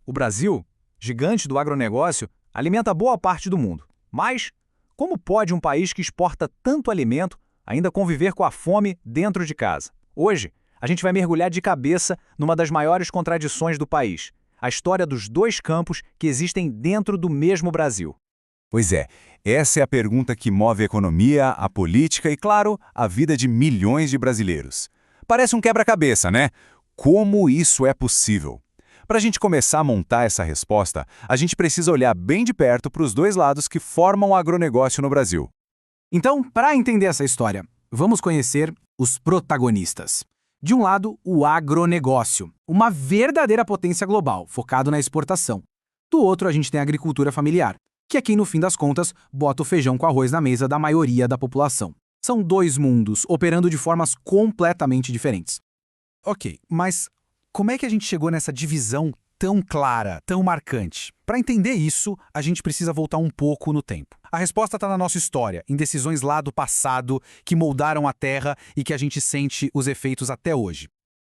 O Brasil, gigante do agronegócio, alimenta boa parte do mundo. Mas, como pode um país que exporta tanto alimento ainda conviver com a fome dentro de casa? Hoje, a gente vai mergulhar de cabeça numa das maiores contradições do país, a história dos dois campos que existem dentro do mesmo Brasil. Pois é, essa é a pergunta que move a economia, a política e, claro, a vida de milhões de brasileiros. Parece um quebra-cabeça, né? Como isso é possível? Para a gente começar a montar essa resposta, a gente precisa olhar bem de perto para os dois lados que formam o agronegócio no Brasil. Então, para entender essa história, vamos conhecer os protagonistas. De um lado, o agronegócio, uma verdadeira potência global, focado na exportação. Do outro, a gente tem a agricultura familiar, que é quem, no fim das contas, bota o feijão com arroz na mesa da maioria da população. São dois mundos operando de formas completamente diferentes. Ok, mas como é que a gente chegou nessa divisão tão clara, tão marcante? Para entender isso, a gente precisa voltar um pouco no tempo. A resposta está na nossa história, em decisões lá do passado que moldaram a terra e que a gente sente os efeitos até hoje.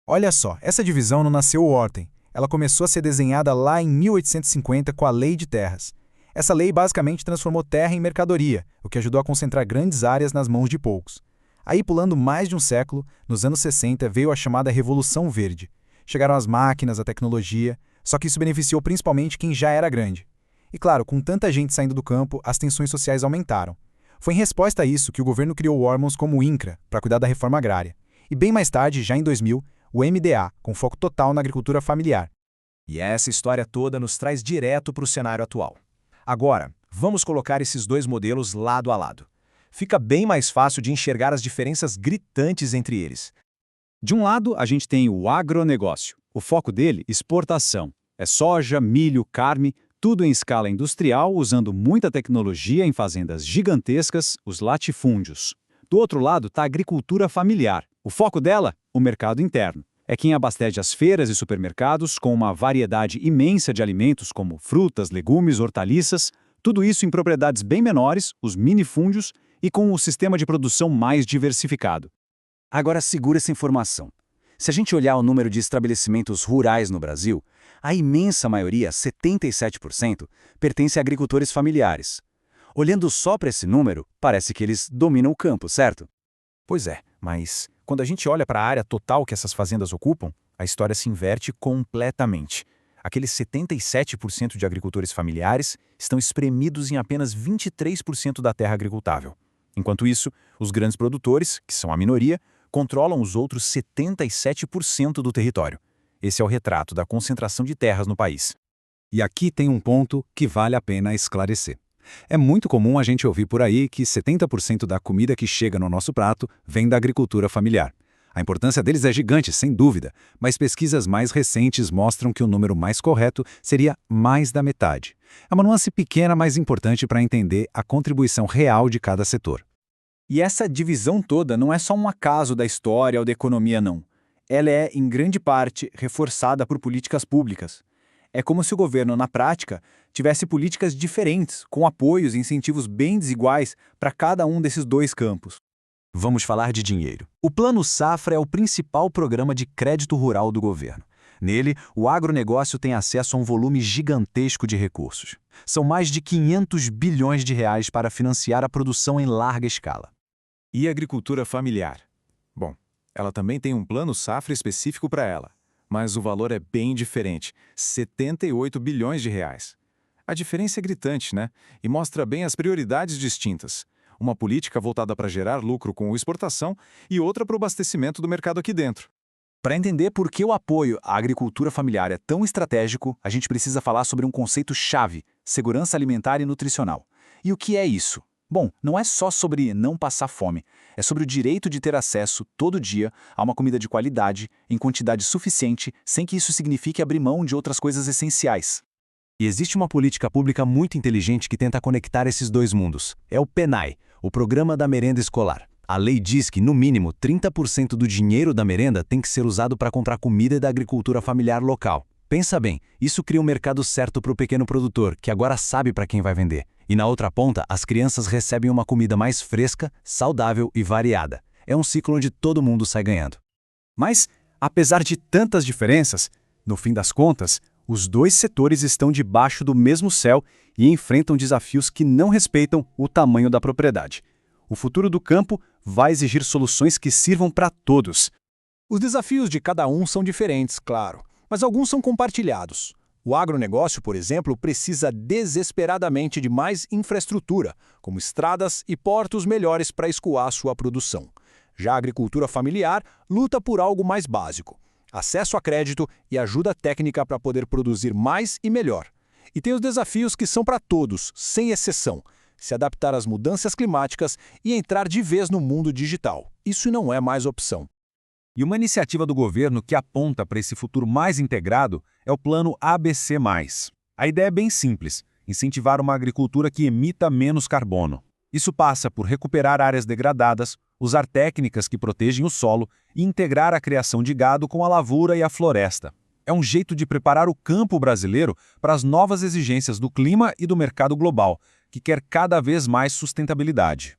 Olha só, essa divisão não nasceu ontem. Ela começou a ser desenhada lá em 1850 com a Lei de Terras. Essa lei basicamente transformou terra em mercadoria, o que ajudou a concentrar grandes áreas nas mãos de poucos. Aí, pulando mais de um século, nos anos 60 veio a chamada Revolução Verde. Chegaram as máquinas, a tecnologia, só que isso beneficiou principalmente quem já era grande. E claro, com tanta gente saindo do campo, as tensões sociais aumentaram. Foi em resposta a isso que o governo criou órgãos como o INCRA, para cuidar da reforma agrária. E bem mais tarde, já em 2000, o MDA, com foco total na agricultura familiar. E essa história toda nos traz direto para o cenário atual. Agora, vamos colocar esses dois modelos lado a lado. Fica bem mais fácil de enxergar as diferenças gritantes entre eles. De um lado, a gente tem o agronegócio. O foco dele, exportação. É soja, milho, carne, tudo em escala industrial, usando muita tecnologia em fazendas gigantescas, os latifúndios. Do outro lado está a agricultura familiar. O foco dela, o mercado interno. É quem abastece as feiras e supermercados com uma variedade imensa de alimentos como frutas, legumes, hortaliças, tudo isso em propriedades bem menores, os minifúndios, e com um sistema de produção mais diversificado. Agora segura essa informação. Se a gente olhar o número de estabelecimentos rurais no Brasil, a imensa maioria, 77%, pertence a agricultores familiares. Olhando só para esse número, parece que eles dominam o campo, certo? Pois é, mas quando a gente olha para a área total que essas fazendas ocupam, a história se inverte completamente. Aqueles 77% de agricultores familiares estão espremidos em apenas 23% da terra agricultável. Enquanto isso, os grandes produtores, que são a minoria, controlam os outros 77% do território. Esse é o retrato da concentração de terras no país. E aqui tem um ponto que vale a pena esclarecer. É muito comum a gente ouvir por aí que 70% da comida que chega no nosso prato vem da agricultura familiar. A importância deles é gigante, sem dúvida, mas pesquisas mais recentes mostram que o número mais correto seria mais da metade. É uma nuance pequena, mas importante para entender a contribuição real de cada setor. E essa divisão toda não é só um acaso da história ou da economia, não. Ela é, em grande parte, reforçada por políticas públicas. É como se o governo, na prática, tivesse políticas diferentes, com apoios e incentivos bem desiguais para cada um desses dois campos. Vamos falar de dinheiro. O Plano Safra é o principal programa de crédito rural do governo. Nele, o agronegócio tem acesso a um volume gigantesco de recursos. São mais de 500 bilhões de reais para financiar a produção em larga escala. E a agricultura familiar? Bom, ela também tem um plano safra específico para ela, mas o valor é bem diferente, 78 bilhões de reais. A diferença é gritante, né? E mostra bem as prioridades distintas. Uma política voltada para gerar lucro com exportação e outra para o abastecimento do mercado aqui dentro. Para entender por que o apoio à agricultura familiar é tão estratégico, a gente precisa falar sobre um conceito-chave: segurança alimentar e nutricional. E o que é isso? Bom, não é só sobre não passar fome, é sobre o direito de ter acesso, todo dia, a uma comida de qualidade, em quantidade suficiente, sem que isso signifique abrir mão de outras coisas essenciais. E existe uma política pública muito inteligente que tenta conectar esses dois mundos. É o PENAE, o Programa da Merenda Escolar. A lei diz que, no mínimo, 30% do dinheiro da merenda tem que ser usado para comprar comida da agricultura familiar local. Pensa bem, isso cria um mercado certo para o pequeno produtor, que agora sabe para quem vai vender. E na outra ponta, as crianças recebem uma comida mais fresca, saudável e variada. É um ciclo onde todo mundo sai ganhando. Mas, apesar de tantas diferenças, no fim das contas, Os dois setores estão debaixo do mesmo céu e enfrentam desafios que não respeitam o tamanho da propriedade. O futuro do campo vai exigir soluções que sirvam para todos. Os desafios de cada um são diferentes, claro, mas alguns são compartilhados. O agronegócio, por exemplo, precisa desesperadamente de mais infraestrutura, como estradas e portos melhores para escoar sua produção. Já a agricultura familiar luta por algo mais básico: acesso a crédito e ajuda técnica para poder produzir mais e melhor. E tem os desafios que são para todos, sem exceção: se adaptar às mudanças climáticas e entrar de vez no mundo digital. Isso não é mais opção. E uma iniciativa do governo que aponta para esse futuro mais integrado é o Plano ABC+. A ideia é bem simples: incentivar uma agricultura que emita menos carbono. Isso passa por recuperar áreas degradadas, usar técnicas que protegem o solo e integrar a criação de gado com a lavoura e a floresta. É um jeito de preparar o campo brasileiro para as novas exigências do clima e do mercado global, que quer cada vez mais sustentabilidade.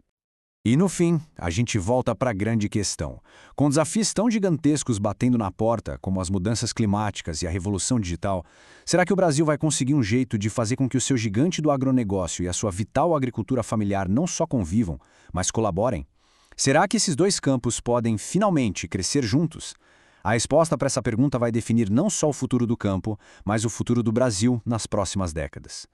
E no fim, a gente volta para a grande questão. Com desafios tão gigantescos batendo na porta, como as mudanças climáticas e a revolução digital, será que o Brasil vai conseguir um jeito de fazer com que o seu gigante do agronegócio e a sua vital agricultura familiar não só convivam, mas colaborem? Será que esses dois campos podem finalmente crescer juntos? A resposta para essa pergunta vai definir não só o futuro do campo, mas o futuro do Brasil nas próximas décadas.